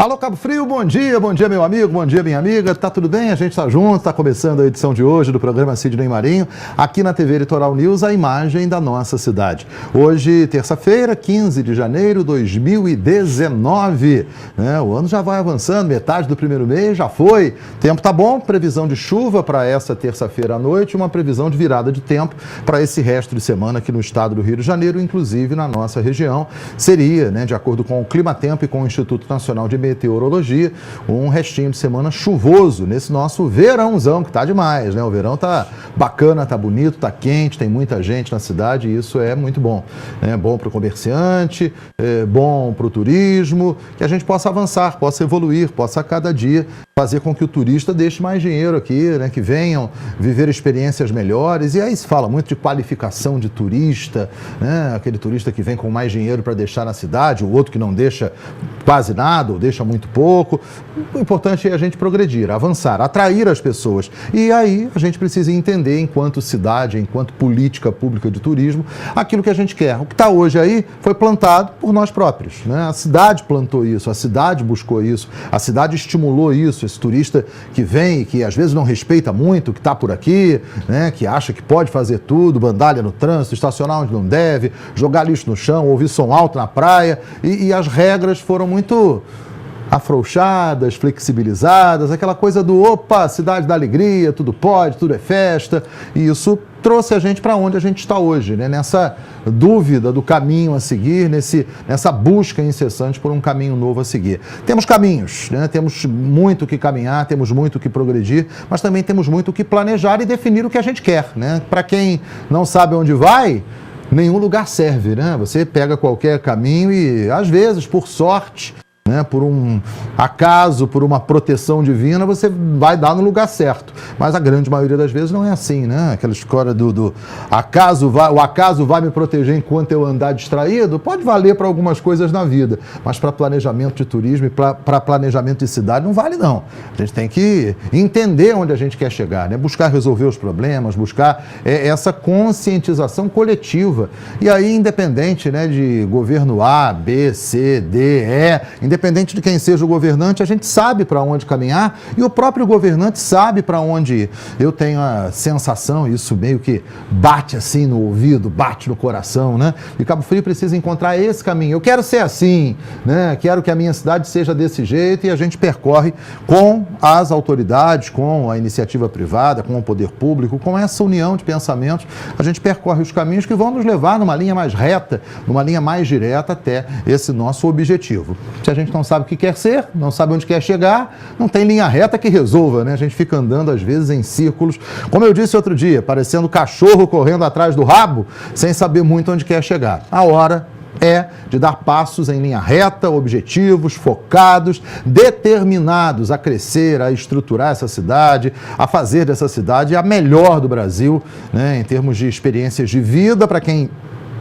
Alô, Cabo Frio, bom dia meu amigo, bom dia minha amiga, tá tudo bem? A gente tá junto, tá começando a edição de hoje do programa Sidney Marinho, aqui na TV Litoral News, a imagem da nossa cidade. Hoje, terça-feira, 15 de janeiro de 2019, né? O ano já vai avançando, metade do primeiro mês já foi, tempo tá bom, previsão de chuva para essa terça-feira à noite, uma previsão de virada de tempo para esse resto de semana aqui no estado do Rio de Janeiro, inclusive na nossa região, seria, né, de acordo com o Climatempo e com o Instituto Nacional de Meteorologia, um restinho de semana chuvoso nesse nosso verãozão, que tá demais, né? O verão tá bacana, tá bonito, tá quente, tem muita gente na cidade e isso é muito bom. É bom para o comerciante, é bom para o turismo, que a gente possa avançar, possa evoluir, possa a cada dia fazer com que o turista deixe mais dinheiro aqui, né? Que venham viver experiências melhores. E aí se fala muito de qualificação de turista, né? Aquele turista que vem com mais dinheiro para deixar na cidade, o outro que não deixa quase nada ou deixa muito pouco. O importante é a gente progredir, avançar, atrair as pessoas. E aí a gente precisa entender, enquanto cidade, enquanto política pública de turismo, aquilo que a gente quer. O que está hoje aí foi plantado por nós próprios, né? A cidade plantou isso, a cidade buscou isso, a cidade estimulou isso. Esse turista que vem e que às vezes não respeita muito, que está por aqui, né? Que acha que pode fazer tudo, bandalha no trânsito, estacionar onde não deve, jogar lixo no chão, ouvir som alto na praia. E as regras foram muito afrouxadas, flexibilizadas, aquela coisa do opa, cidade da alegria, tudo pode, tudo é festa, e isso trouxe a gente para onde a gente está hoje, né? Nessa dúvida do caminho a seguir, nessa busca incessante por um caminho novo a seguir. Temos caminhos, né? Temos muito que caminhar, temos muito que progredir, mas também temos muito que planejar e definir o que a gente quer, né? Para quem não sabe onde vai, nenhum lugar serve, né? Você pega qualquer caminho e, às vezes, por sorte, né, por um acaso, por uma proteção divina, você vai dar no lugar certo. Mas a grande maioria das vezes não é assim, né? Aquela história do o acaso vai me proteger enquanto eu andar distraído, pode valer para algumas coisas na vida, mas para planejamento de turismo e para planejamento de cidade não vale não. A gente tem que entender onde a gente quer chegar, né? Buscar resolver os problemas, buscar essa conscientização coletiva. E aí, independente, né, de governo A, B, C, D, E, independente de quem seja o governante, a gente sabe para onde caminhar e o próprio governante sabe para onde ir. Eu tenho a sensação, isso meio que bate assim no ouvido, bate no coração, né? E Cabo Frio precisa encontrar esse caminho. Eu quero ser assim, né? Quero que a minha cidade seja desse jeito e a gente percorre com as autoridades, com a iniciativa privada, com o poder público, com essa união de pensamentos, a gente percorre os caminhos que vão nos levar numa linha mais reta, numa linha mais direta até esse nosso objetivo. Se a gente não sabe o que quer ser, não sabe onde quer chegar, não tem linha reta que resolva, né? A gente fica andando, às vezes, em círculos, como eu disse outro dia, parecendo cachorro correndo atrás do rabo, sem saber muito onde quer chegar. A hora é de dar passos em linha reta, objetivos, focados, determinados a crescer, a estruturar essa cidade, a fazer dessa cidade a melhor do Brasil, né? Em termos de experiências de vida para quem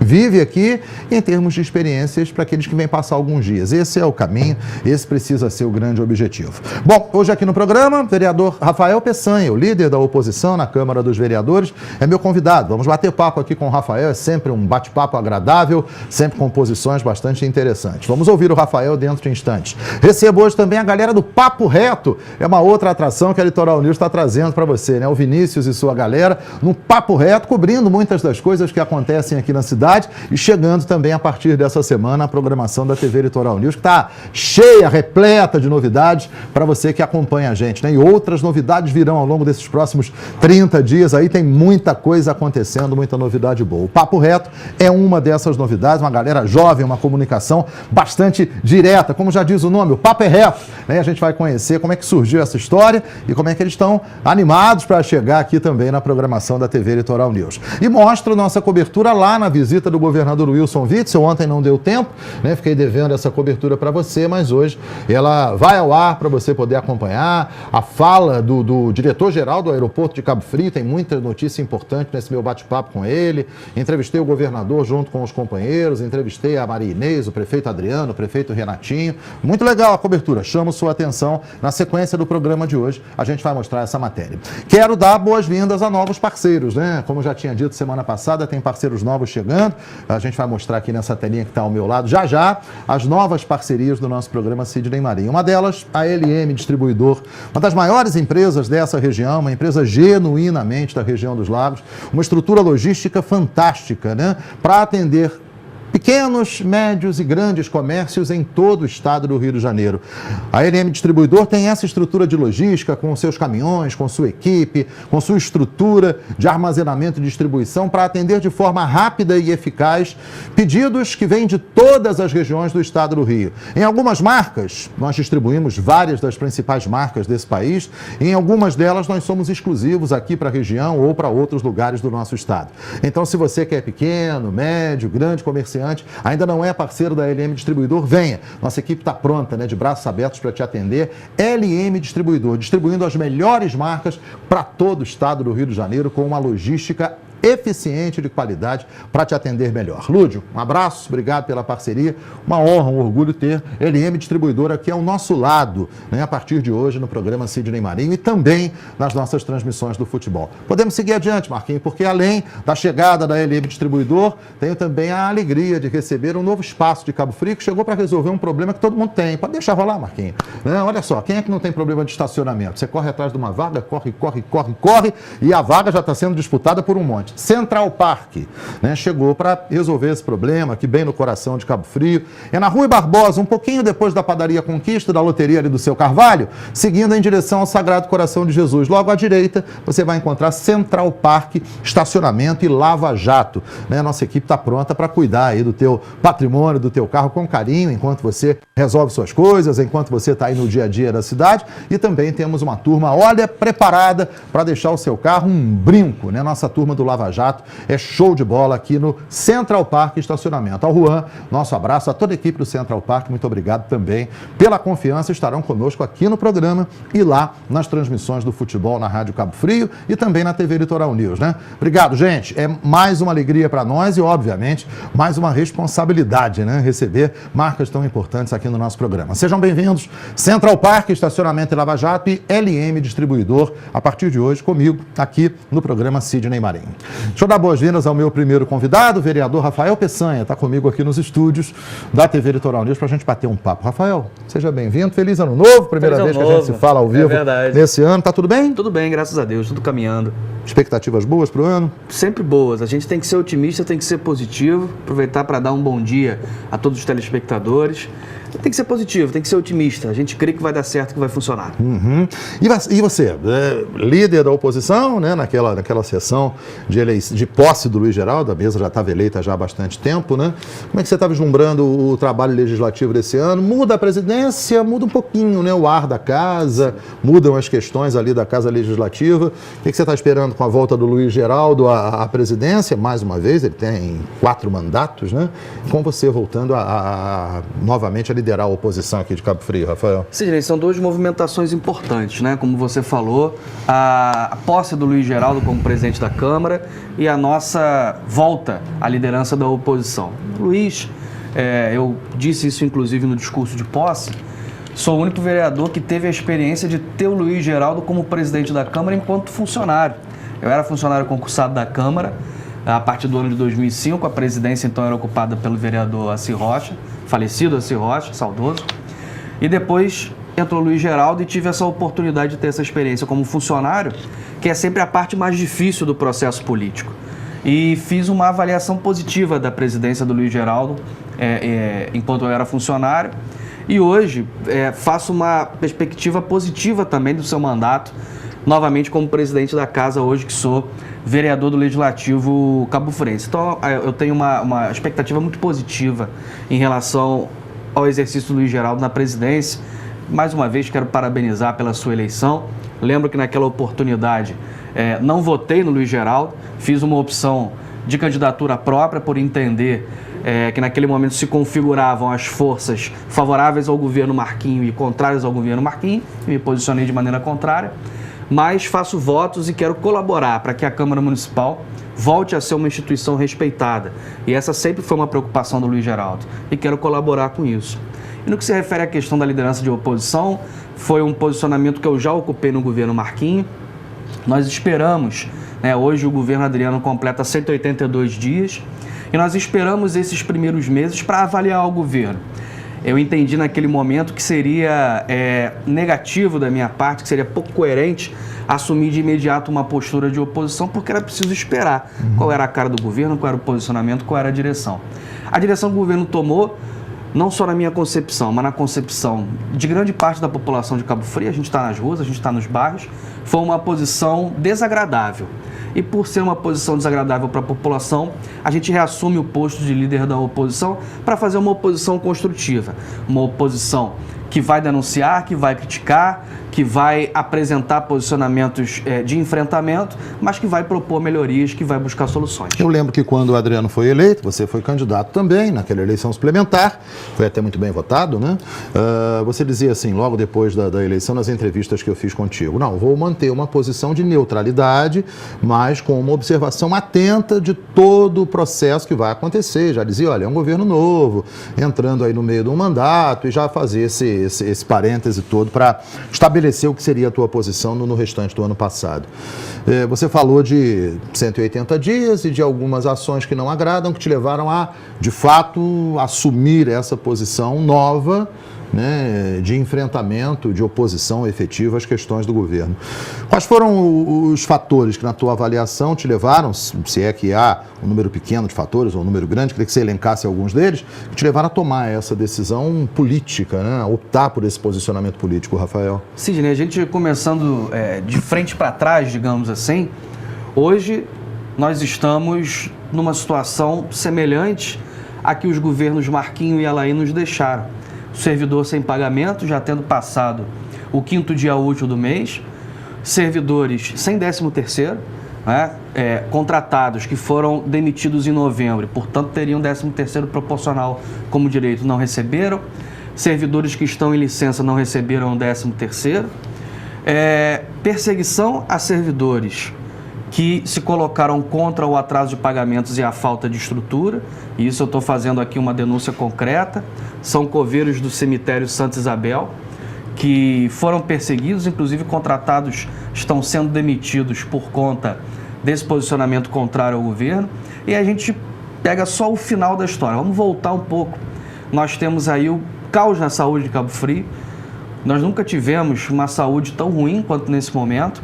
vive aqui, em termos de experiências para aqueles que vêm passar alguns dias. Esse é o caminho, esse precisa ser o grande objetivo. Bom, hoje aqui no programa, vereador Rafael Peçanha, o líder da oposição na Câmara dos Vereadores, é meu convidado. Vamos bater papo aqui com o Rafael, é sempre um bate-papo agradável, sempre com posições bastante interessantes. Vamos ouvir o Rafael dentro de instantes. Recebo hoje também a galera do Papo Reto, é uma outra atração que a Litoral News está trazendo para você, né? O Vinícius e sua galera no Papo Reto, cobrindo muitas das coisas que acontecem aqui na cidade, e chegando também a partir dessa semana a programação da TV Litoral News, que está cheia, repleta de novidades para você que acompanha a gente, né? E outras novidades virão ao longo desses próximos 30 dias, aí tem muita coisa acontecendo, muita novidade boa. O Papo Reto é uma dessas novidades, uma galera jovem, uma comunicação bastante direta, como já diz o nome, o Papo é Reto, né? A gente vai conhecer como é que surgiu essa história e como é que eles estão animados para chegar aqui também na programação da TV Litoral News. E mostra nossa cobertura lá na visita do governador Wilson Witzel. Ontem não deu tempo, né? Fiquei devendo essa cobertura para você, mas hoje ela vai ao ar para você poder acompanhar. A fala do diretor-geral do aeroporto de Cabo Frio, tem muita notícia importante nesse meu bate-papo com ele. Entrevistei o governador junto com os companheiros, entrevistei a Maria Inês, o prefeito Adriano, o prefeito Renatinho. Muito legal a cobertura, chamo sua atenção. Na sequência do programa de hoje, a gente vai mostrar essa matéria. Quero dar boas-vindas a novos parceiros, né? Como já tinha dito semana passada, tem parceiros novos chegando. chegando. A gente vai mostrar aqui nessa telinha que está ao meu lado, já, as novas parcerias do nosso programa Sidney Marinho. Uma delas, a LM Distribuidor, uma das maiores empresas dessa região, uma empresa genuinamente da região dos Lagos, uma estrutura logística fantástica, né? Para atender pequenos, médios e grandes comércios em todo o estado do Rio de Janeiro. A LM Distribuidor tem essa estrutura de logística com seus caminhões, com sua equipe, com sua estrutura de armazenamento e distribuição para atender de forma rápida e eficaz pedidos que vêm de todas as regiões do estado do Rio. Em algumas marcas, nós distribuímos várias das principais marcas desse país, e em algumas delas nós somos exclusivos aqui para a região ou para outros lugares do nosso estado. Então, se você que é pequeno, médio, grande comerciante, ainda não é parceiro da LM Distribuidor, venha. Nossa equipe está pronta, né, de braços abertos para te atender. LM Distribuidor, distribuindo as melhores marcas para todo o estado do Rio de Janeiro com uma logística eficiente de qualidade para te atender melhor. Lúdio, um abraço, obrigado pela parceria, uma honra, um orgulho ter LM Distribuidor aqui ao nosso lado, né, a partir de hoje no programa Sidney Marinho e também nas nossas transmissões do futebol. Podemos seguir adiante, Marquinhos, porque além da chegada da LM Distribuidor, tenho também a alegria de receber um novo espaço de Cabo Frio que chegou para resolver um problema que todo mundo tem. Pode deixar rolar, Marquinhos. Olha só, quem é que não tem problema de estacionamento? Você corre atrás de uma vaga, corre, e a vaga já está sendo disputada por um monte. Central Park, né, chegou para resolver esse problema aqui bem no coração de Cabo Frio. É na Rui Barbosa, um pouquinho depois da padaria Conquista, da loteria ali do Seu Carvalho, seguindo em direção ao Sagrado Coração de Jesus. Logo à direita, você vai encontrar Central Park, estacionamento e lava-jato. Né? Nossa equipe está pronta para cuidar aí do teu patrimônio, do teu carro com carinho, enquanto você resolve suas coisas, enquanto você está aí no dia a dia da cidade. E também temos uma turma, olha, preparada para deixar o seu carro um brinco, né? Nossa turma do Lava Jato é show de bola aqui no Central Park Estacionamento. Ao Juan, nosso abraço, a toda a equipe do Central Park, muito obrigado também pela confiança, estarão conosco aqui no programa e lá nas transmissões do futebol na Rádio Cabo Frio e também na TV Litoral News, né? Obrigado, gente, é mais uma alegria para nós e, obviamente, mais uma responsabilidade, né? Receber marcas tão importantes aqui no nosso programa. Sejam bem-vindos, Central Park, Estacionamento e Lava Jato e LM Distribuidor, a partir de hoje comigo, aqui no programa Sidney Marinho. Deixa eu dar boas-vindas ao meu primeiro convidado, o vereador Rafael Peçanha, está comigo aqui nos estúdios da TV Litoral News para a gente bater um papo. Rafael, seja bem-vindo, feliz ano novo, primeira vez que a gente se fala ao vivo nesse ano, tá tudo bem? Tudo bem, graças a Deus, tudo caminhando. Expectativas boas para o ano? Sempre boas, a gente tem que ser otimista, tem que ser positivo, aproveitar para dar um bom dia a todos os telespectadores. Tem que ser positivo, tem que ser otimista. A gente crê que vai dar certo, que vai funcionar. Uhum. E você, líder da oposição, né, naquela sessão de posse do Luiz Geraldo, a mesa já estava eleita já há bastante tempo, né? Como é que você está vislumbrando o trabalho legislativo desse ano? Muda a presidência, muda um pouquinho, né, o ar da casa, mudam as questões ali da Casa Legislativa. O que você está esperando com a volta do Luiz Geraldo à presidência? Mais uma vez, ele tem 4 mandatos, né? Com você voltando novamente a liderar a oposição aqui de Cabo Frio, Rafael. Sidney, são 2 movimentações importantes, né? Como você falou, a posse do Luiz Geraldo como presidente da Câmara e a nossa volta à liderança da oposição. Luiz, eu disse isso inclusive no discurso de posse, sou o único vereador que teve a experiência de ter o Luiz Geraldo como presidente da Câmara enquanto funcionário. Eu era funcionário concursado da Câmara. A partir do ano de 2005, a presidência então era ocupada pelo vereador Assi Rocha, falecido Assi Rocha, saudoso. E depois entrou o Luiz Geraldo e tive essa oportunidade de ter essa experiência como funcionário, que é sempre a parte mais difícil do processo político. E fiz uma avaliação positiva da presidência do Luiz Geraldo enquanto eu era funcionário. E hoje faço uma perspectiva positiva também do seu mandato, novamente como presidente da casa, hoje que sou vereador do Legislativo Cabo-Friense. Então, eu tenho uma expectativa muito positiva em relação ao exercício do Luiz Geraldo na presidência. Mais uma vez, quero parabenizar pela sua eleição. Lembro que naquela oportunidade não votei no Luiz Geraldo, fiz uma opção de candidatura própria por entender que naquele momento se configuravam as forças favoráveis ao governo Marquinho e contrárias ao governo Marquinho, e me posicionei de maneira contrária. Mas faço votos e quero colaborar para que a Câmara Municipal volte a ser uma instituição respeitada. E essa sempre foi uma preocupação do Luiz Geraldo. E quero colaborar com isso. E no que se refere à questão da liderança de oposição, foi um posicionamento que eu já ocupei no governo Marquinho. Nós esperamos, hoje o governo Adriano completa 182 dias, E nós esperamos esses primeiros meses para avaliar o governo. Eu entendi naquele momento que seria negativo da minha parte, que seria pouco coerente assumir de imediato uma postura de oposição, porque era preciso esperar qual era a cara do governo, qual era o posicionamento, qual era a direção. A direção que o governo tomou, não só na minha concepção, mas na concepção de grande parte da população de Cabo Frio, a gente está nas ruas, a gente está nos bairros, foi uma posição desagradável. E por ser uma posição desagradável para a população, a gente reassume o posto de líder da oposição para fazer uma oposição construtiva. Uma oposição que vai denunciar, que vai criticar, que vai apresentar posicionamentos de enfrentamento, mas que vai propor melhorias, que vai buscar soluções. Eu lembro que quando o Adriano foi eleito, você foi candidato também naquela eleição suplementar, foi até muito bem votado, né? Você dizia assim, logo depois da eleição, nas entrevistas que eu fiz contigo, não, vou manter uma posição de neutralidade, mas com uma observação atenta de todo o processo que vai acontecer. Já dizia, olha, é um governo novo, entrando aí no meio de um mandato, e já fazer esse parêntese todo para estabelecer o que seria a tua posição no restante do ano passado. Você falou de 180 dias e de algumas ações que não agradam, que te levaram a, de fato, assumir essa posição nova, né, de enfrentamento, de oposição efetiva às questões do governo. Quais foram os fatores que, na tua avaliação, te levaram, se é que há um número pequeno de fatores ou um número grande, queria que você elencasse alguns deles, que te levaram a tomar essa decisão política, né, a optar por esse posicionamento político, Rafael? Sidney, a gente começando de frente para trás, digamos assim, hoje nós estamos numa situação semelhante à que os governos Marquinho e Alain nos deixaram. Servidor sem pagamento, já tendo passado o 5º dia útil do mês, servidores sem 13º, né, contratados que foram demitidos em novembro, portanto teriam 13º proporcional como direito, não receberam, servidores que estão em licença não receberam o 13º, perseguição a servidores que se colocaram contra o atraso de pagamentos e a falta de estrutura, e isso eu estou fazendo aqui uma denúncia concreta, são coveiros do cemitério Santa Isabel, que foram perseguidos, inclusive contratados estão sendo demitidos por conta desse posicionamento contrário ao governo, e a gente pega só o final da história. Vamos voltar um pouco. Nós temos aí o caos na saúde de Cabo Frio, nós nunca tivemos uma saúde tão ruim quanto nesse momento,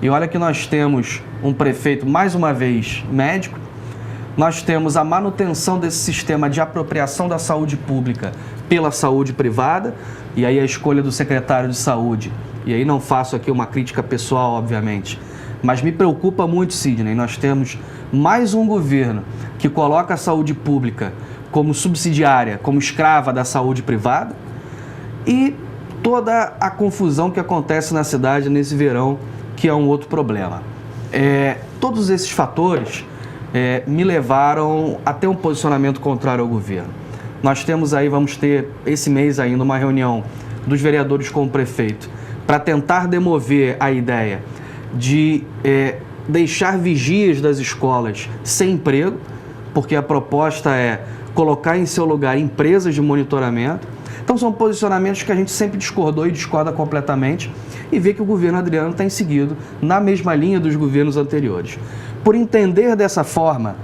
e olha que nós temos um prefeito, mais uma vez, médico, nós temos a manutenção desse sistema de apropriação da saúde pública pela saúde privada, e aí a escolha do secretário de saúde, e aí não faço aqui uma crítica pessoal, obviamente, mas me preocupa muito, Sidney, nós temos mais um governo que coloca a saúde pública como subsidiária, como escrava da saúde privada, e toda a confusão que acontece na cidade nesse verão, que é um outro problema. Todos esses fatores me levaram a ter um posicionamento contrário ao governo. Nós temos aí, vamos ter esse mês ainda uma reunião dos vereadores com o prefeito para tentar demover a ideia de deixar vigias das escolas sem emprego, porque a proposta é colocar em seu lugar empresas de monitoramento. Então são posicionamentos que a gente sempre discordou e discorda completamente, e vê que o governo Adriano tem seguido na mesma linha dos governos anteriores. Por entender dessa forma,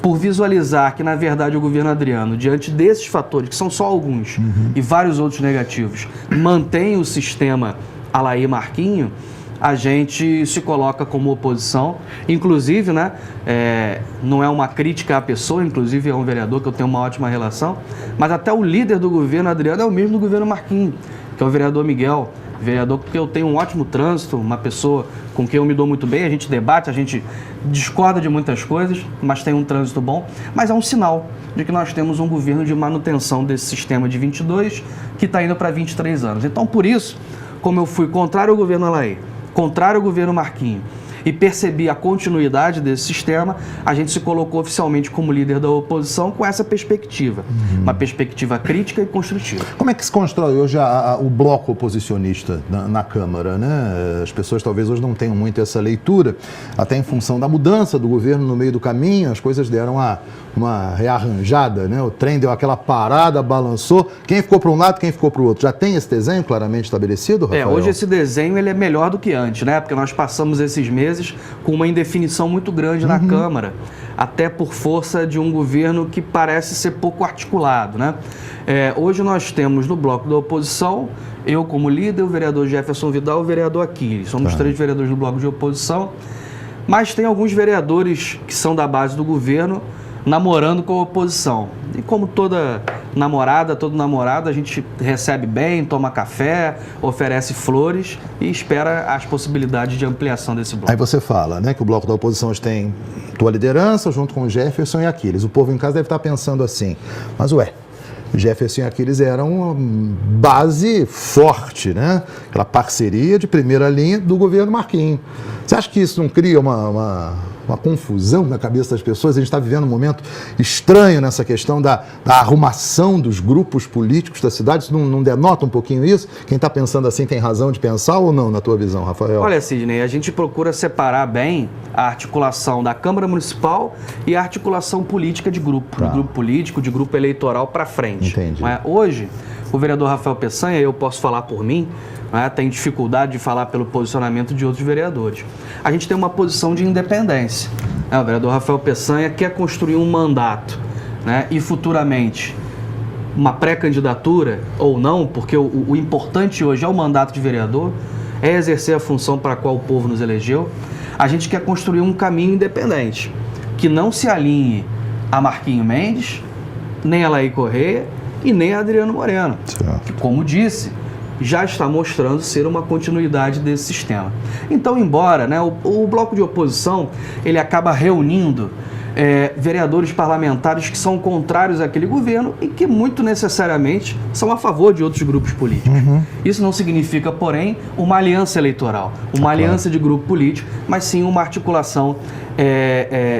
por visualizar que, na verdade, o governo Adriano, diante desses fatores, que são só alguns, e vários outros negativos, mantém o sistema Alain Marquinho, a gente se coloca como oposição, inclusive, né, não é uma crítica à pessoa, inclusive é um vereador que eu tenho uma ótima relação, mas até o líder do governo Adriano é o mesmo do governo Marquinho, que é o vereador Miguel, vereador que eu tenho um ótimo trânsito, uma pessoa com quem eu me dou muito bem, a gente debate, a gente discorda de muitas coisas, mas tem um trânsito bom, mas é um sinal de que nós temos um governo de manutenção desse sistema de 22 que está indo para 23 anos. Então, por isso, como eu fui contrário ao governo Alain, contrário ao governo Marquinho, e percebi a continuidade desse sistema, a gente se colocou oficialmente como líder da oposição com essa perspectiva, uma perspectiva crítica e construtiva. Como é que se constrói hoje o bloco oposicionista na Câmara, né? As pessoas talvez hoje não tenham muito essa leitura, até em função da mudança do governo no meio do caminho, as coisas deram uma rearranjada, né? O trem deu aquela parada, balançou, quem ficou para um lado, quem ficou para o outro. Já tem esse desenho claramente estabelecido, Rafael? Hoje esse desenho ele é melhor do que antes, né? Porque nós passamos esses meses meses com uma indefinição muito grande na Câmara, até por força de um governo que parece ser pouco articulado, né? Hoje nós temos no bloco da oposição, eu como líder, o vereador Jefferson Vidal e o vereador Aquiles. Somos 3 vereadores do bloco de oposição, mas tem alguns vereadores que são da base do governo namorando com a oposição. E como toda namorada, todo namorado, a gente recebe bem, toma café, oferece flores e espera as possibilidades de ampliação desse bloco. Aí você fala, né, que o bloco da oposição hoje tem tua liderança junto com o Jefferson e Aquiles. O povo em casa deve estar pensando assim, mas Jefferson e Aquiles eram uma base forte, né? Aquela parceria de primeira linha do governo Marquinhos. Você acha que isso não cria uma confusão na cabeça das pessoas? A gente está vivendo um momento estranho nessa questão da arrumação dos grupos políticos da cidade. Isso não denota um pouquinho isso? Quem está pensando assim tem razão de pensar ou não, na tua visão, Rafael? Olha, Sidney, a gente procura separar bem a articulação da Câmara Municipal e a articulação política de grupo, de grupo político, de grupo eleitoral para frente. Entendi. Hoje, o vereador Rafael Peçanha, eu posso falar por mim, tem dificuldade de falar pelo posicionamento de outros vereadores. A gente tem uma posição de independência. O vereador Rafael Peçanha quer construir um mandato, né, e futuramente uma pré-candidatura ou não, porque o importante hoje é o mandato de vereador, é exercer a função para a qual o povo nos elegeu. A gente quer construir um caminho independente, que não se alinhe a Marquinho Mendes, nem a Laí Correia e nem a Adriano Moreno, que, como disse, já está mostrando ser uma continuidade desse sistema. Então, embora, né, o bloco de oposição ele acaba reunindo vereadores parlamentares que são contrários àquele governo e que muito necessariamente são a favor de outros grupos políticos. Isso não significa, porém, uma aliança eleitoral, uma aliança de grupo político, mas sim uma articulação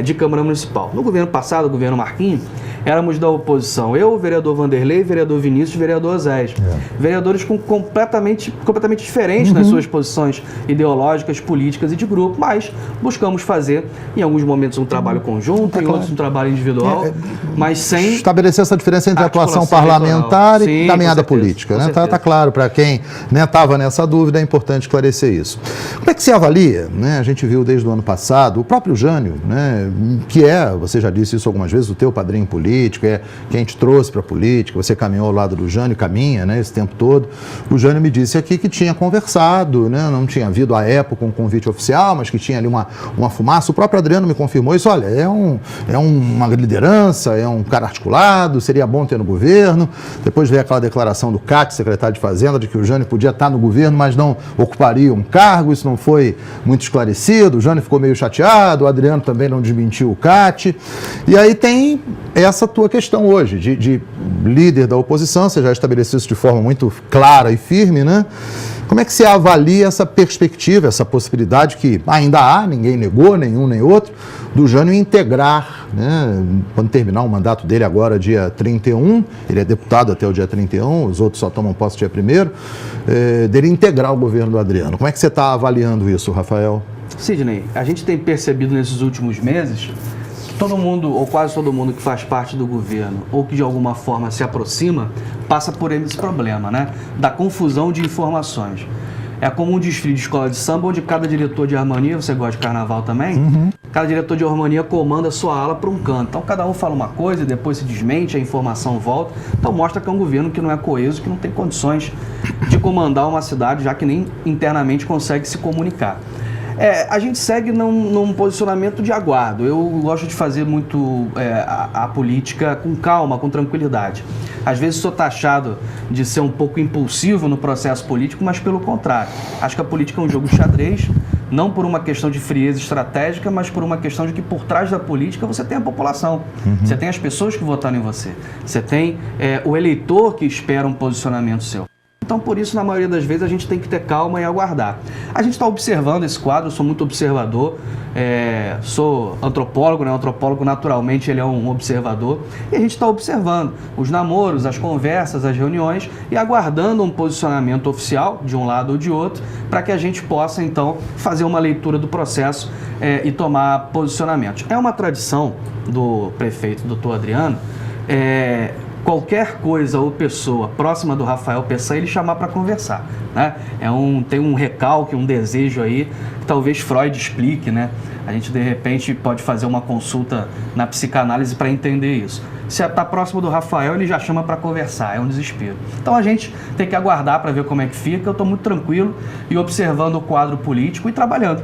de Câmara Municipal. No governo passado, o governo Marquinhos, éramos da oposição. Eu, o vereador Vanderlei, vereador Vinícius, vereador Osés. Vereadores completamente diferentes nas suas posições ideológicas, políticas e de grupo, mas buscamos fazer, em alguns momentos, um trabalho conjunto, em outros um trabalho individual, mas sem estabelecer essa diferença entre atuação parlamentar e caminhada política. Né? Tá claro, para quem estava nessa dúvida, é importante esclarecer isso. Como é que se avalia? Né? A gente viu desde o ano passado, o próprio Jânio, né, que você já disse isso algumas vezes, o teu padrinho político, quem te trouxe para a política, você caminhou ao lado do Jânio, caminha, né, esse tempo todo. O Jânio me disse aqui que tinha conversado, né, não tinha havido à época um convite oficial, mas que tinha ali uma fumaça. O próprio Adriano me confirmou isso, olha, é uma liderança, é um cara articulado, seria bom ter no governo. Depois veio aquela declaração do Cate, secretário de Fazenda, de que o Jânio podia estar no governo, mas não ocuparia um cargo, isso não foi muito esclarecido, o Jânio ficou meio chateado, o Adriano também não desmentiu o Cate. E aí tem essa tua questão hoje, de líder da oposição, você já estabeleceu isso de forma muito clara e firme, né? Como é que você avalia essa perspectiva, essa possibilidade que ainda há, ninguém negou, nenhum nem outro, do Jânio integrar, né? Quando terminar o mandato dele agora, dia 31, ele é deputado até o dia 31, os outros só tomam posse dia 1º, dele integrar o governo do Adriano. Como é que você está avaliando isso, Rafael? Sidney, a gente tem percebido nesses últimos meses todo mundo, ou quase todo mundo que faz parte do governo, ou que de alguma forma se aproxima, passa por esse problema, né? Da confusão de informações. É como um desfile de escola de samba, onde cada diretor de harmonia, você gosta de carnaval também? Cada diretor de harmonia comanda a sua ala para um canto. Então cada um fala uma coisa e depois se desmente, a informação volta. Então mostra que é um governo que não é coeso, que não tem condições de comandar uma cidade, já que nem internamente consegue se comunicar. A gente segue num posicionamento de aguardo. Eu gosto de fazer muito a política com calma, com tranquilidade. Às vezes sou taxado de ser um pouco impulsivo no processo político, mas pelo contrário. Acho que a política é um jogo de xadrez, não por uma questão de frieza estratégica, mas por uma questão de que por trás da política você tem a população, você tem as pessoas que votaram em você, você tem o eleitor que espera um posicionamento seu. Então, por isso, na maioria das vezes, a gente tem que ter calma e aguardar. A gente está observando esse quadro, eu sou muito observador, sou antropólogo, né? O antropólogo, naturalmente, ele é um observador, e a gente está observando os namoros, as conversas, as reuniões, e aguardando um posicionamento oficial, de um lado ou de outro, para que a gente possa, então, fazer uma leitura do processo e tomar posicionamentos. É uma tradição do prefeito, doutor Adriano, qualquer coisa ou pessoa próxima do Rafael Peçanha, ele chamar para conversar, né? Tem um recalque, um desejo aí que talvez Freud explique, né? A gente, de repente, pode fazer uma consulta na psicanálise para entender isso. Se está próximo do Rafael, ele já chama para conversar, é um desespero. Então a gente tem que aguardar para ver como é que fica. Eu estou muito tranquilo e observando o quadro político e trabalhando.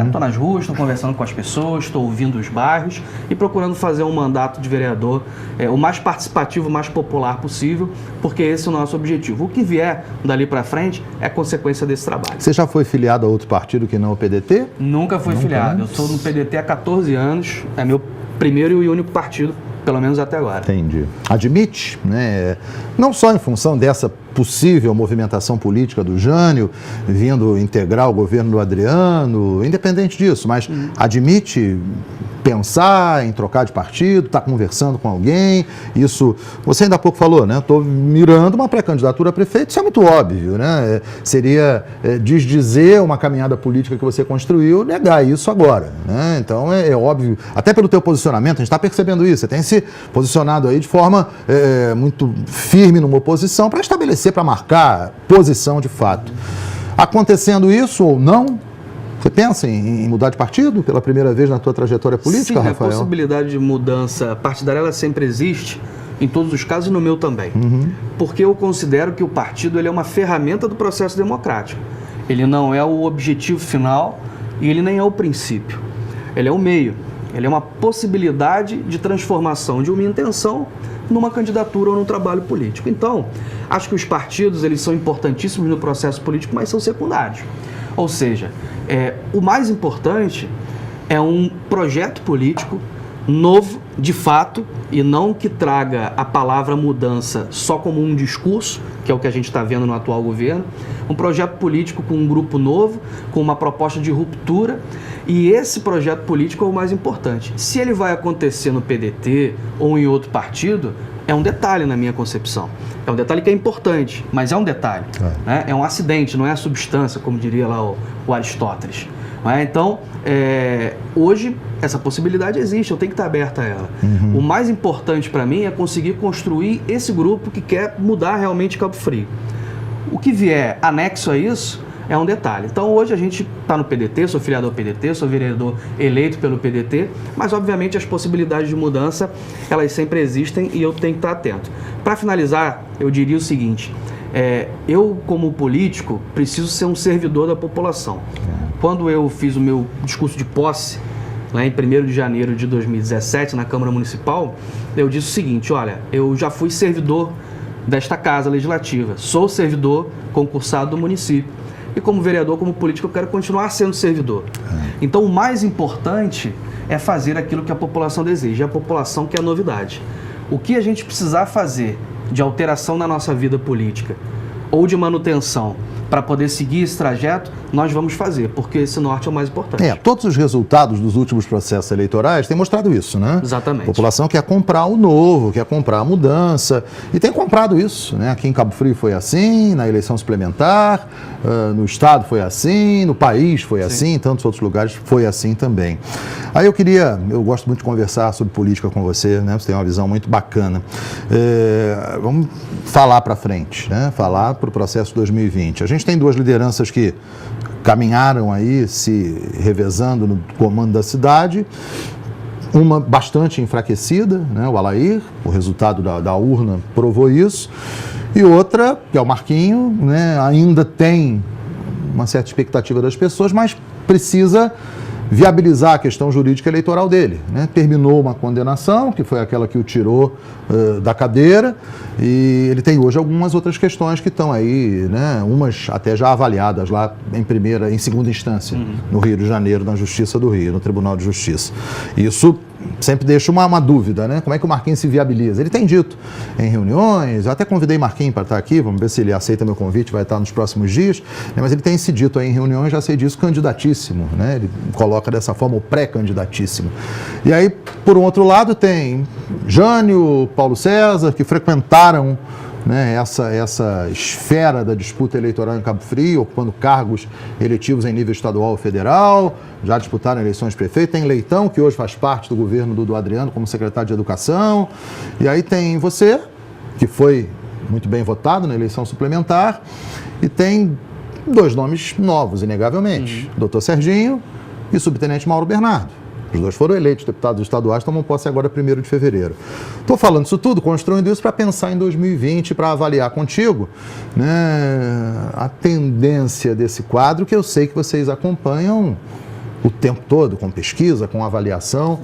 Estou nas ruas, estou conversando com as pessoas, estou ouvindo os bairros e procurando fazer um mandato de vereador o mais participativo, o mais popular possível, porque esse é o nosso objetivo. O que vier dali para frente é consequência desse trabalho. Você já foi filiado a outro partido que não o PDT? Nunca fui filiado. Eu estou no PDT há 14 anos, é meu primeiro e único partido, pelo menos até agora. Entendi. Admite, né, não só em função dessa possível movimentação política do Jânio, vindo integrar o governo do Adriano, independente disso, mas admite pensar em trocar de partido, está conversando com alguém, isso, você ainda há pouco falou, né, estou mirando uma pré-candidatura a prefeito, isso é muito óbvio, né, seria desdizer uma caminhada política que você construiu, negar isso agora, né, então é óbvio, até pelo teu posicionamento, a gente está percebendo isso, você tem se posicionado aí de forma muito firme numa oposição para estabelecer, para marcar posição de fato. Acontecendo isso ou não, você pensa em mudar de partido pela primeira vez na tua trajetória política, Sim, Rafael? A possibilidade de mudança partidária ela sempre existe, em todos os casos e no meu também. Porque eu considero que o partido ele é uma ferramenta do processo democrático. Ele não é o objetivo final e ele nem é o princípio. Ele é o meio. Ele é uma possibilidade de transformação de uma intenção numa candidatura ou num trabalho político. Então, acho que os partidos eles são importantíssimos no processo político, mas são secundários. Ou seja, o mais importante é um projeto político novo, de fato, e não que traga a palavra mudança só como um discurso, que é o que a gente está vendo no atual governo, um projeto político com um grupo novo, com uma proposta de ruptura, e esse projeto político é o mais importante. Se ele vai acontecer no PDT ou em outro partido, é um detalhe na minha concepção. É um detalhe que é importante, mas é um detalhe. Né? É um acidente, não é a substância, como diria lá o Aristóteles. Então, hoje, essa possibilidade existe, eu tenho que estar aberto a ela. O mais importante para mim é conseguir construir esse grupo que quer mudar realmente Cabo Frio. O que vier anexo a isso é um detalhe. Então, hoje a gente está no PDT, sou filiado ao PDT, sou vereador eleito pelo PDT, mas, obviamente, as possibilidades de mudança, elas sempre existem e eu tenho que estar atento. Para finalizar, eu diria o seguinte, eu, como político, preciso ser um servidor da população. Quando eu fiz o meu discurso de posse, lá em 1º de janeiro de 2017, na Câmara Municipal, eu disse o seguinte, olha, eu já fui servidor desta Casa Legislativa, sou servidor concursado do município. E como vereador, como político, eu quero continuar sendo servidor. Então, o mais importante é fazer aquilo que a população deseja, a população quer novidade. O que a gente precisar fazer de alteração na nossa vida política ou de manutenção para poder seguir esse trajeto, nós vamos fazer, porque esse norte é o mais importante. Todos os resultados dos últimos processos eleitorais têm mostrado isso, né? Exatamente. A população quer comprar o novo, quer comprar a mudança, e tem comprado isso, né? Aqui em Cabo Frio foi assim, na eleição suplementar, no estado foi assim, no país foi assim, em tantos outros lugares foi assim também. Aí eu gosto muito de conversar sobre política com você, né? Você tem uma visão muito bacana. Vamos falar para frente, né? Falar para o processo 2020. A gente tem duas lideranças que caminharam aí, se revezando no comando da cidade, uma bastante enfraquecida, né, o Alair, o resultado da urna provou isso, e outra, que é o Marquinho, né, ainda tem uma certa expectativa das pessoas, mas precisa viabilizar a questão jurídica eleitoral dele, né? Terminou uma condenação, que foi aquela que o tirou da cadeira, e ele tem hoje algumas outras questões que estão aí, né? Umas até já avaliadas lá em segunda instância, no Rio de Janeiro, na Justiça do Rio, no Tribunal de Justiça. Isso sempre deixa uma dúvida, né? Como é que o Marquinhos se viabiliza? Ele tem dito em reuniões, eu até convidei Marquinhos para estar aqui, vamos ver se ele aceita meu convite, vai estar nos próximos dias, né? Mas ele tem se dito aí em reuniões, já sei disso, candidatíssimo, né? Ele coloca dessa forma o pré-candidatíssimo. E aí, por um outro lado, tem Jânio, Paulo César, que frequentaram, né, essa esfera da disputa eleitoral em Cabo Frio, ocupando cargos eletivos em nível estadual ou federal, já disputaram eleições de prefeito. Tem Leitão, que hoje faz parte do governo do Adriano como secretário de Educação. E aí tem você, que foi muito bem votado na eleição suplementar, e tem 2 nomes novos, inegavelmente, Dr. Serginho e o subtenente Mauro Bernardo. Os 2 foram eleitos deputados estaduais, tomam posse agora 1º de fevereiro. Estou falando isso tudo, construindo isso para pensar em 2020, para avaliar contigo, né, a tendência desse quadro, que eu sei que vocês acompanham o tempo todo, com pesquisa, com avaliação.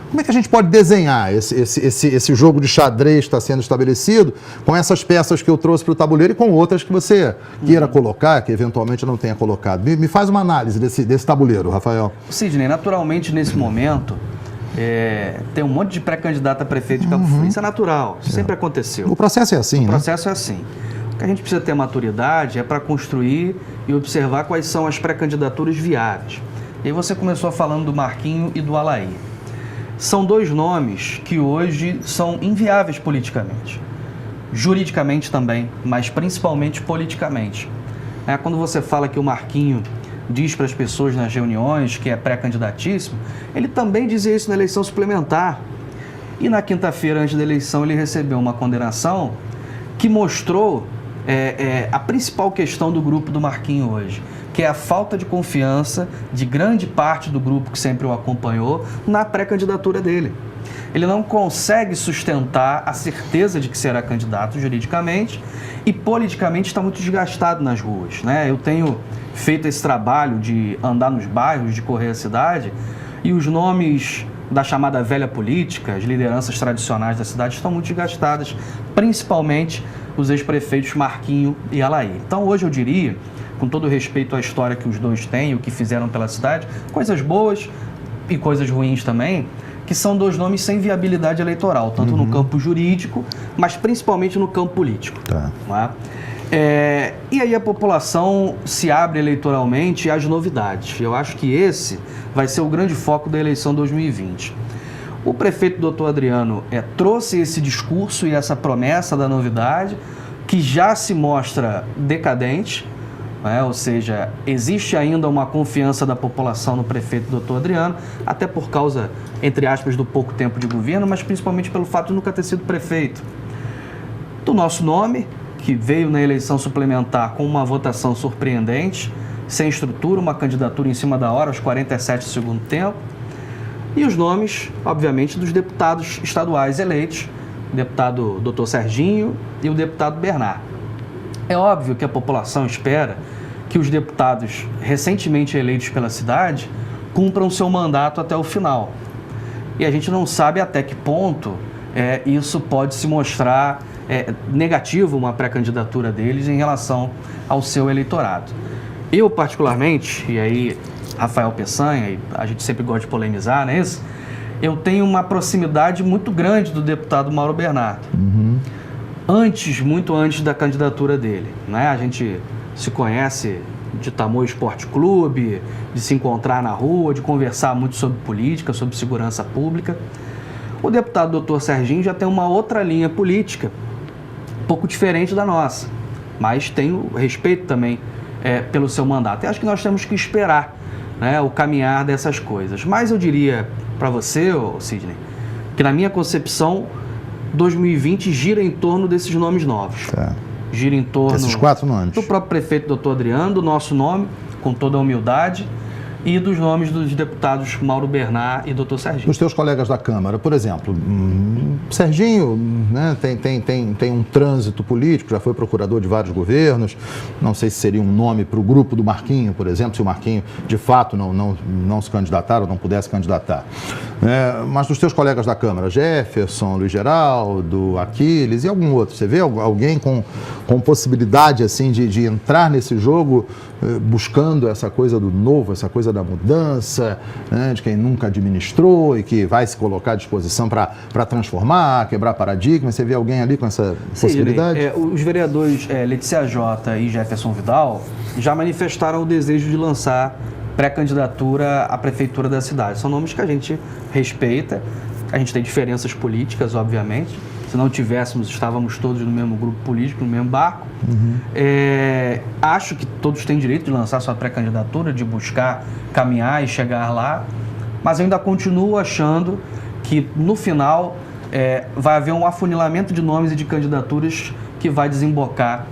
Como é que a gente pode desenhar esse jogo de xadrez que está sendo estabelecido com essas peças que eu trouxe para o tabuleiro e com outras que você queira colocar, que eventualmente não tenha colocado? Me faz uma análise desse tabuleiro, Rafael. Sidney, naturalmente nesse momento tem um monte de pré-candidato a prefeito de Cabo Frio. Isso é natural, sempre aconteceu. O processo é assim, né? O processo é assim. O que a gente precisa ter maturidade é para construir e observar quais são as pré-candidaturas viáveis. E aí você começou falando do Marquinho e do Alaí. São 2 nomes que hoje são inviáveis politicamente. Juridicamente também, mas principalmente politicamente. Quando você fala que o Marquinho diz para as pessoas nas reuniões que é pré-candidatíssimo, ele também dizia isso na eleição suplementar. E na quinta-feira, antes da eleição, ele recebeu uma condenação que mostrou a principal questão do grupo do Marquinho hoje, que é a falta de confiança de grande parte do grupo que sempre o acompanhou na pré-candidatura dele. Ele não consegue sustentar a certeza de que será candidato juridicamente e politicamente está muito desgastado nas ruas, né? Eu tenho feito esse trabalho de andar nos bairros, de correr a cidade, e os nomes da chamada velha política, as lideranças tradicionais da cidade, estão muito desgastadas, principalmente os ex-prefeitos Marquinho e Alaí. Então hoje eu diria, com todo respeito à história que os 2 têm, o que fizeram pela cidade, coisas boas e coisas ruins também, que são 2 nomes sem viabilidade eleitoral, tanto no campo jurídico, mas principalmente no campo político. Tá. Não é? E aí a população se abre eleitoralmente às novidades. Eu acho que esse vai ser o grande foco da eleição 2020. O prefeito Dr. Adriano trouxe esse discurso e essa promessa da novidade, que já se mostra decadente, ou seja, existe ainda uma confiança da população no prefeito Dr. Adriano, até por causa, entre aspas, do pouco tempo de governo, mas principalmente pelo fato de nunca ter sido prefeito. Do nosso nome, que veio na eleição suplementar com uma votação surpreendente, sem estrutura, uma candidatura em cima da hora, aos 47 do segundo tempo, e os nomes, obviamente, dos deputados estaduais eleitos, o deputado Dr. Serginho e o deputado Bernardo. É óbvio que a população espera que os deputados recentemente eleitos pela cidade cumpram seu mandato até o final. E a gente não sabe até que ponto isso pode se mostrar negativo, uma pré-candidatura deles em relação ao seu eleitorado. Eu, particularmente, e aí Rafael Peçanha, e a gente sempre gosta de polemizar, não é isso? Eu tenho uma proximidade muito grande do deputado Mauro Bernardo. Muito antes da candidatura dele, né? A gente se conhece de Tamoio Esporte Clube, de se encontrar na rua, de conversar muito sobre política, sobre segurança pública. O deputado Dr. Serginho já tem uma outra linha política, um pouco diferente da nossa, mas tenho respeito também pelo seu mandato. Eu acho que nós temos que esperar, né, o caminhar dessas coisas. Mas eu diria para você, Sidney, que na minha concepção, 2020 gira em torno desses nomes novos. Tá. Gira em torno desses 4 nomes. Do próprio prefeito Dr. Adriano, do nosso nome, com toda a humildade, e dos nomes dos deputados Mauro Bernard e Dr. Serginho. Dos teus colegas da Câmara, por exemplo, Serginho, né, tem um trânsito político, já foi procurador de vários governos, não sei se seria um nome para o grupo do Marquinho, por exemplo, se o Marquinho de fato não se candidatar ou não pudesse candidatar. Mas dos teus colegas da Câmara, Jefferson, Luiz Geraldo, Aquiles e algum outro, você vê alguém com possibilidade assim, de entrar nesse jogo buscando essa coisa do novo, essa coisa da mudança, né, de quem nunca administrou e que vai se colocar à disposição para transformar, quebrar paradigmas? Você vê alguém ali com essa possibilidade? Os vereadores Letícia Jota e Jefferson Vidal já manifestaram o desejo de lançar pré-candidatura à prefeitura da cidade. São nomes que a gente respeita, a gente tem diferenças políticas, obviamente. Se não tivéssemos, estávamos todos no mesmo grupo político, no mesmo barco. Acho que todos têm direito de lançar sua pré-candidatura, de buscar caminhar e chegar lá, mas eu ainda continuo achando que, no final, vai haver um afunilamento de nomes e de candidaturas que vai desembocar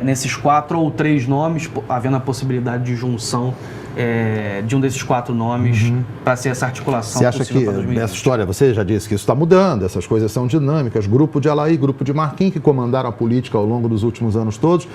nesses 4 ou 3 nomes, havendo a possibilidade de junção de um desses 4 nomes para ser essa articulação. Você acha que essa história, você já disse que isso está mudando, essas coisas são dinâmicas, grupo de Alaí, grupo de Marquinhos, que comandaram a política ao longo dos últimos anos todos,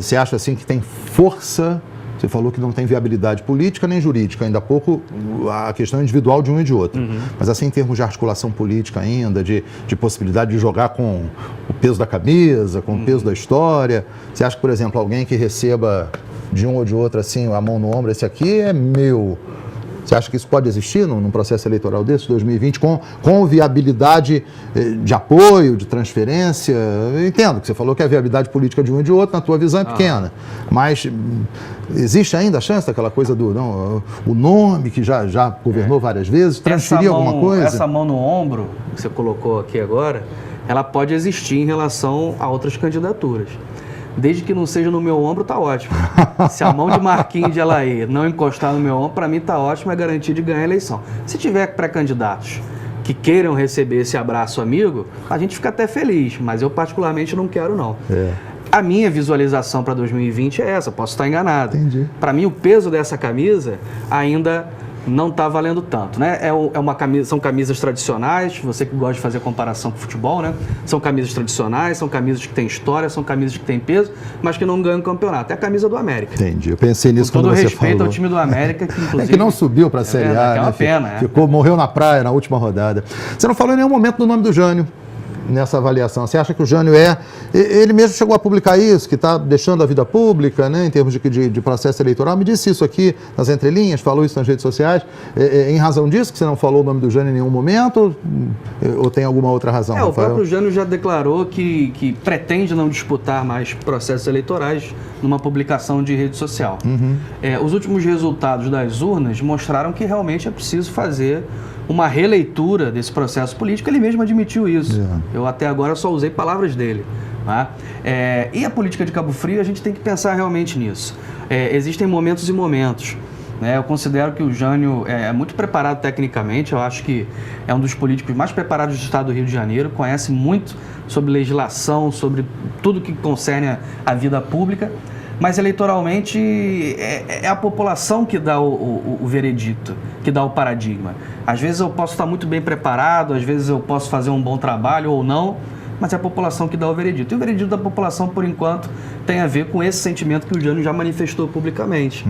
você acha assim que tem força? Você falou que não tem viabilidade política nem jurídica, ainda há pouco a questão individual de um e de outro. Mas assim, em termos de articulação política ainda, de possibilidade de jogar com o peso da camisa, com o peso da história, você acha que, por exemplo, alguém que receba de um ou de outro, assim, a mão no ombro, esse aqui é meu... Você acha que isso pode existir num processo eleitoral desse, 2020, com viabilidade de apoio, de transferência? Eu entendo que você falou que a viabilidade política de um e de outro, na tua visão, é pequena. Mas existe ainda a chance daquela coisa o nome que já governou várias vezes, transferir alguma coisa? Essa mão no ombro que você colocou aqui agora, ela pode existir em relação a outras candidaturas. Desde que não seja no meu ombro, tá ótimo. Se a mão de Marquinhos de Alaí não encostar no meu ombro, para mim tá ótimo, é garantia de ganhar a eleição. Se tiver pré-candidatos que queiram receber esse abraço amigo, a gente fica até feliz, mas eu particularmente não quero, não. A minha visualização para 2020 é essa, posso estar enganado. Entendi. Para mim, o peso dessa camisa ainda não está valendo tanto, né? São camisas tradicionais, você que gosta de fazer comparação com futebol, né? São camisas tradicionais, são camisas que têm história, são camisas que têm peso, mas que não ganham campeonato. É a camisa do América. Entendi, eu pensei nisso quando você falou. Com todo respeito ao time do América, que inclusive... que não subiu para a Série A, é uma pena. Morreu na praia na última rodada. Você não falou em nenhum momento do nome do Jânio nessa avaliação. Você acha que o Jânio ele mesmo chegou a publicar isso, que está deixando a vida pública, né, em termos de processo eleitoral? Me disse isso aqui nas entrelinhas, falou isso nas redes sociais. Em razão disso que você não falou o nome do Jânio em nenhum momento? Ou tem alguma outra razão, Rafael? O próprio Jânio já declarou que pretende não disputar mais processos eleitorais numa publicação de rede social. Os últimos resultados das urnas mostraram que realmente é preciso fazer uma releitura desse processo político. Ele mesmo admitiu isso. Eu até agora só usei palavras dele. Tá? E a política de Cabo Frio, a gente tem que pensar realmente nisso. Existem momentos e momentos. Eu considero que o Jânio é muito preparado tecnicamente, eu acho que é um dos políticos mais preparados do estado do Rio de Janeiro, conhece muito sobre legislação, sobre tudo que concerne a vida pública, mas eleitoralmente é a população que dá o veredito, que dá o paradigma. Às vezes eu posso estar muito bem preparado, às vezes eu posso fazer um bom trabalho ou não, mas é a população que dá o veredito. E o veredito da população, por enquanto, tem a ver com esse sentimento que o Jânio já manifestou publicamente,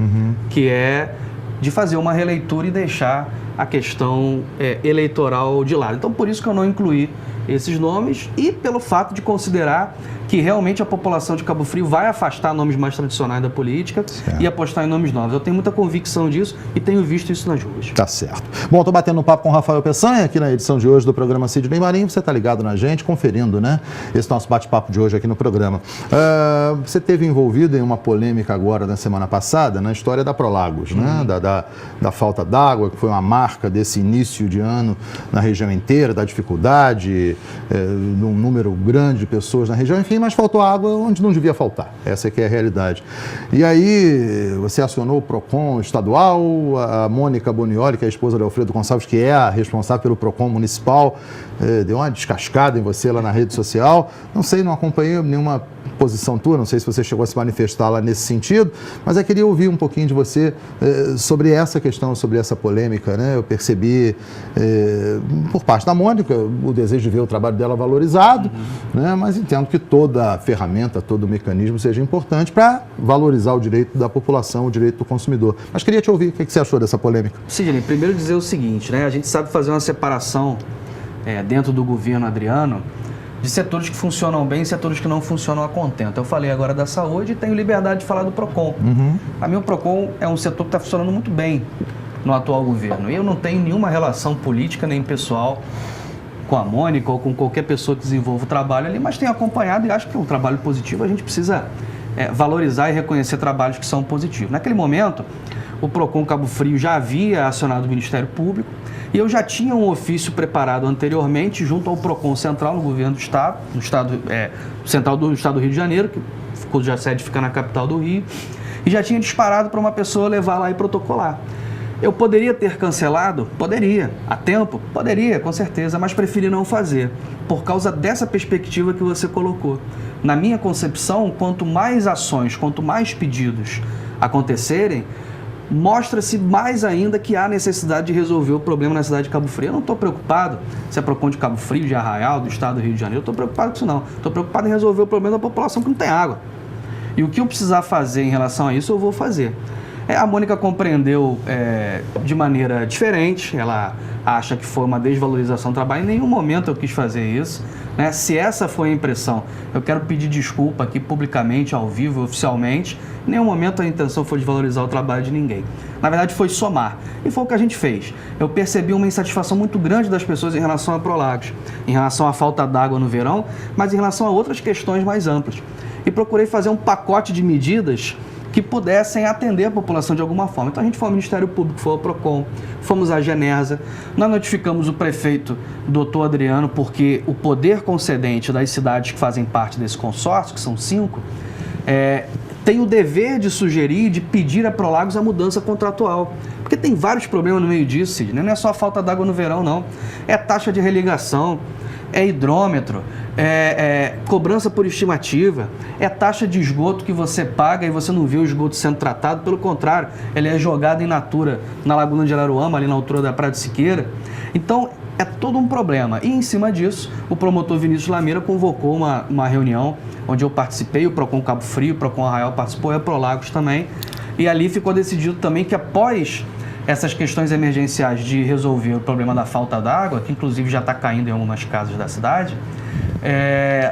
que é de fazer uma releitura e deixar a questão eleitoral de lado. Então, por isso que eu não incluí esses nomes e pelo fato de considerar que realmente a população de Cabo Frio vai afastar nomes mais tradicionais da política e apostar em nomes novos. Eu tenho muita convicção disso e tenho visto isso nas ruas. Tá certo. Bom, estou batendo um papo com o Rafael Peçanha aqui na edição de hoje do programa Sidney Marinho. Você está ligado na gente, conferindo, né, esse nosso bate-papo de hoje aqui no programa. Você esteve envolvido em uma polêmica agora na semana passada na história da Prolagos, né, da falta d'água, que foi uma marca desse início de ano na região inteira, da dificuldade, de um número grande de pessoas na região, enfim, mas faltou água onde não devia faltar. Essa que é a realidade. E aí você acionou o PROCON estadual, a Mônica Bonioli, que é a esposa de Alfredo Gonçalves, que é a responsável pelo PROCON municipal, deu uma descascada em você lá na rede social. Não sei, não acompanhei nenhuma posição tua, não sei se você chegou a se manifestar lá nesse sentido, mas eu queria ouvir um pouquinho de você sobre essa questão, sobre essa polêmica, né? Eu percebi por parte da Mônica o desejo de ver o trabalho dela valorizado, né? Mas entendo que toda a ferramenta, todo o mecanismo seja importante para valorizar o direito da população, o direito do consumidor. Mas queria te ouvir, o que você achou dessa polêmica? Sidney, primeiro dizer o seguinte, né? A gente sabe fazer uma separação dentro do governo Adriano de setores que funcionam bem e setores que não funcionam a contento. Eu falei agora da saúde e tenho liberdade de falar do PROCON. Para mim, o PROCON é um setor que está funcionando muito bem no atual governo. E eu não tenho nenhuma relação política nem pessoal com a Mônica ou com qualquer pessoa que desenvolva o trabalho ali, mas tenho acompanhado e acho que é um trabalho positivo. A gente precisa valorizar e reconhecer trabalhos que são positivos. Naquele momento, o PROCON Cabo Frio já havia acionado o Ministério Público e eu já tinha um ofício preparado anteriormente junto ao PROCON Central no governo do Estado, central do Estado do Rio de Janeiro, que cuja sede fica na capital do Rio, e já tinha disparado para uma pessoa levar lá e protocolar. Eu poderia ter cancelado? Poderia. A tempo? Poderia, com certeza, mas preferi não fazer, por causa dessa perspectiva que você colocou. Na minha concepção, quanto mais ações, quanto mais pedidos acontecerem, mostra-se mais ainda que há necessidade de resolver o problema na cidade de Cabo Frio. Eu não estou preocupado se é PROCON de Cabo Frio, de Arraial, do estado do Rio de Janeiro. Eu estou preocupado com isso não. Estou preocupado em resolver o problema da população que não tem água. E o que eu precisar fazer em relação a isso, eu vou fazer. A Mônica compreendeu de maneira diferente, ela acha que foi uma desvalorização do trabalho. Em nenhum momento eu quis fazer isso, né? Se essa foi a impressão, eu quero pedir desculpa aqui publicamente, ao vivo, oficialmente. Em nenhum momento a intenção foi desvalorizar o trabalho de ninguém. Na verdade foi somar, e foi o que a gente fez. Eu percebi uma insatisfação muito grande das pessoas em relação a Prolagos, em relação à falta d'água no verão, mas em relação a outras questões mais amplas. E procurei fazer um pacote de medidas que pudessem atender a população de alguma forma. Então a gente foi ao Ministério Público, foi ao PROCON, fomos à Genersa, nós notificamos o prefeito, doutor Adriano, porque o poder concedente das cidades que fazem parte desse consórcio, que são 5, tem o dever de sugerir e de pedir a Prolagos a mudança contratual. Porque tem vários problemas no meio disso, Sidney. Não é só a falta d'água no verão, não. É taxa de religação, é hidrômetro, cobrança por estimativa, é taxa de esgoto que você paga e você não vê o esgoto sendo tratado, pelo contrário, ele é jogado in natura na Laguna de Araruama, ali na altura da Praia de Siqueira. Então, é todo um problema. E, em cima disso, o promotor Vinícius Lameira convocou uma reunião onde eu participei, o PROCON Cabo Frio, o PROCON Arraial participou e a Prolagos também. E ali ficou decidido também que após essas questões emergenciais de resolver o problema da falta d'água, que inclusive já está caindo em algumas casas da cidade,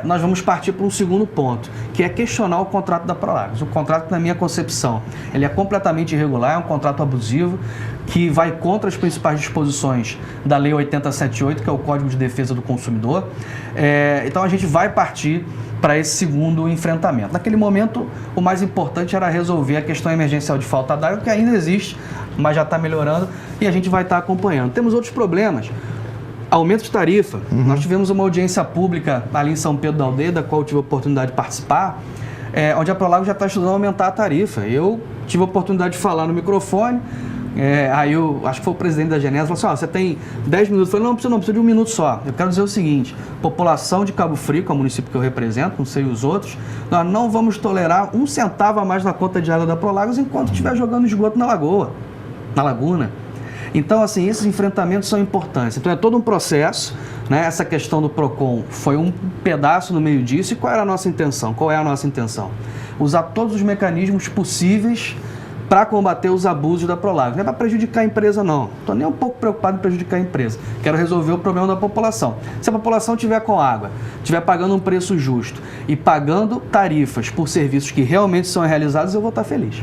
nós vamos partir para um segundo ponto, que é questionar o contrato da Prolagos. O contrato, na minha concepção, ele é completamente irregular, é um contrato abusivo, que vai contra as principais disposições da Lei 8078, que é o Código de Defesa do Consumidor. Então a gente vai partir para esse segundo enfrentamento. Naquele momento, o mais importante era resolver a questão emergencial de falta d'água, que ainda existe, mas já está melhorando e a gente vai estar acompanhando. Temos outros problemas. Aumento de tarifa. Nós tivemos uma audiência pública ali em São Pedro da Aldeia, da qual eu tive a oportunidade de participar, onde a Prolagos já está estudando aumentar a tarifa. Eu tive a oportunidade de falar no microfone, aí eu acho que foi o presidente da Genersa, falou assim, você tem 10 minutos. Eu falei, não precisa de um minuto só. Eu quero dizer o seguinte, população de Cabo Frio, que é o município que eu represento, não sei os outros, nós não vamos tolerar 1 centavo a mais na conta de água da Prolagos enquanto estiver jogando esgoto na lagoa, na laguna. Então, assim, esses enfrentamentos são importantes. Então, é todo um processo, né? Essa questão do PROCON foi um pedaço no meio disso. E qual era a nossa intenção? Qual é a nossa intenção? Usar todos os mecanismos possíveis para combater os abusos da Prolagos. Não é para prejudicar a empresa, não. Estou nem um pouco preocupado em prejudicar a empresa. Quero resolver o problema da população. Se a população estiver com água, estiver pagando um preço justo e pagando tarifas por serviços que realmente são realizados, eu vou estar feliz.